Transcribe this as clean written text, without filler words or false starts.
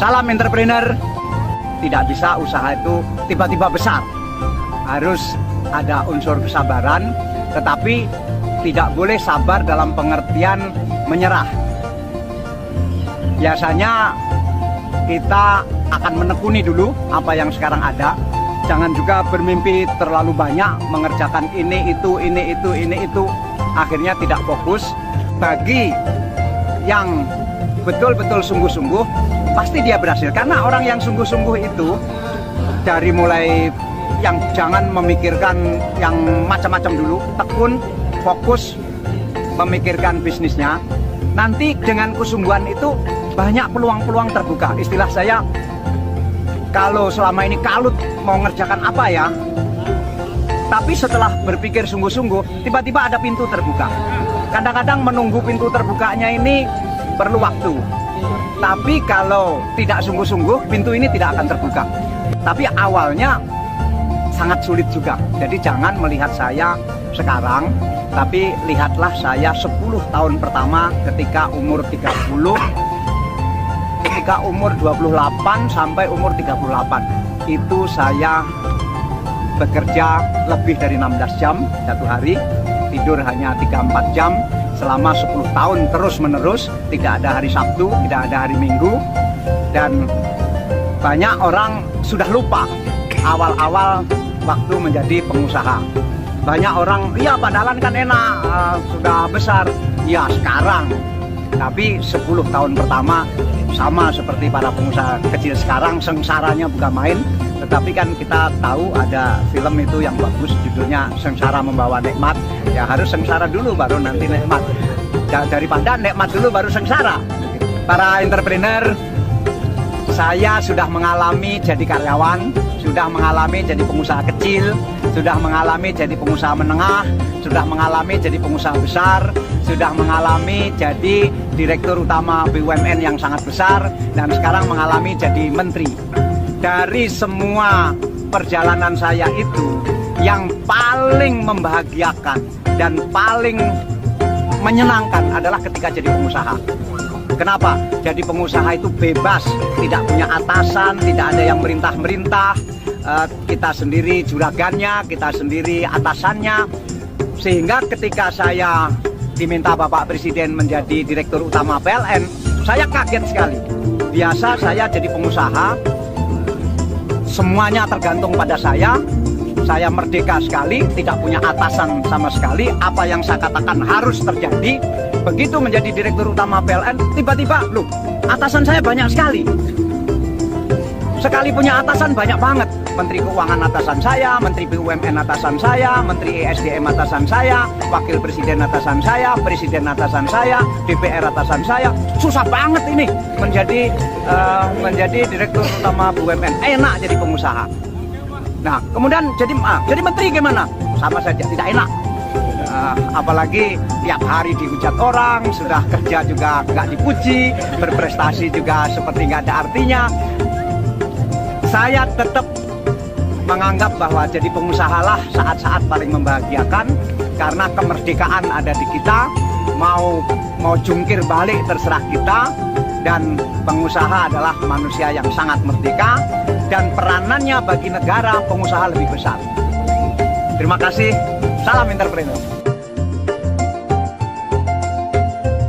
Salam entrepreneur. Tidak bisa usaha itu tiba-tiba besar. Harus ada unsur kesabaran, tetapi tidak boleh sabar dalam pengertian menyerah. Biasanya kita akan menekuni dulu apa yang sekarang ada. Jangan juga bermimpi terlalu banyak mengerjakan ini itu. Akhirnya tidak fokus. Bagi yang betul-betul sungguh-sungguh, pasti dia berhasil. Karena orang yang sungguh-sungguh itu, dari mulai yang jangan memikirkan yang macam-macam dulu, tekun, fokus, memikirkan bisnisnya. Nanti dengan kesungguhan itu banyak peluang-peluang terbuka. Istilah saya, kalau selama ini kalut mau ngerjakan apa ya, tapi setelah berpikir sungguh-sungguh, tiba-tiba ada pintu terbuka. Kadang-kadang menunggu pintu terbukanya ini perlu waktu. Tapi kalau tidak sungguh-sungguh, pintu ini tidak akan terbuka. Tapi awalnya sangat sulit juga. Jadi jangan melihat saya sekarang, tapi lihatlah saya 10 tahun pertama ketika umur 30, ketika umur 28 sampai umur 38. Itu saya bekerja lebih dari 16 jam satu hari, tidur hanya 3-4 jam selama 10 tahun terus-menerus, tidak ada hari Sabtu, tidak ada hari Minggu. Dan banyak orang sudah lupa awal-awal waktu menjadi pengusaha. Banyak orang, iya padahal kan enak, sudah besar. Ya sekarang, tapi 10 tahun pertama sama seperti para pengusaha kecil sekarang, sengsaranya bukan main. Tetapi kan kita tahu ada film itu yang bagus, judulnya Sengsara Membawa Nikmat. Ya harus sengsara dulu baru nanti nikmat. Daripada nikmat dulu baru sengsara. Para entrepreneur, saya sudah mengalami jadi karyawan, sudah mengalami jadi pengusaha kecil, sudah mengalami jadi pengusaha menengah, sudah mengalami jadi pengusaha besar, sudah mengalami jadi direktur utama BUMN yang sangat besar, dan sekarang mengalami jadi menteri. Dari semua perjalanan saya itu, yang paling membahagiakan dan paling menyenangkan adalah ketika jadi pengusaha. Kenapa? Jadi pengusaha itu bebas, tidak punya atasan, tidak ada yang merintah-merintah. Kita sendiri juragannya, kita sendiri atasannya. Sehingga ketika saya diminta Bapak Presiden menjadi Direktur Utama PLN, saya kaget sekali. Biasa saya jadi pengusaha, semuanya tergantung pada saya merdeka sekali, tidak punya atasan sama sekali, apa yang saya katakan harus terjadi. Begitu menjadi Direktur Utama PLN, tiba-tiba, loh, atasan saya banyak sekali. Sekali punya atasan banyak banget. Menteri Keuangan atasan saya, Menteri BUMN atasan saya, Menteri ESDM atasan saya, Wakil Presiden atasan saya, Presiden atasan saya, DPR atasan saya. Susah banget ini menjadi Direktur Utama BUMN. Enak jadi pengusaha. Nah, kemudian jadi menteri gimana? Sama saja, tidak enak. Apalagi tiap hari dihujat orang, sudah kerja juga nggak dipuji, berprestasi juga seperti nggak ada artinya. Saya tetap menganggap bahwa jadi pengusahalah saat-saat paling membahagiakan, karena kemerdekaan ada di kita. Mau jungkir balik terserah kita, dan pengusaha adalah manusia yang sangat merdeka, dan peranannya bagi negara pengusaha lebih besar. Terima kasih, salam entrepreneur.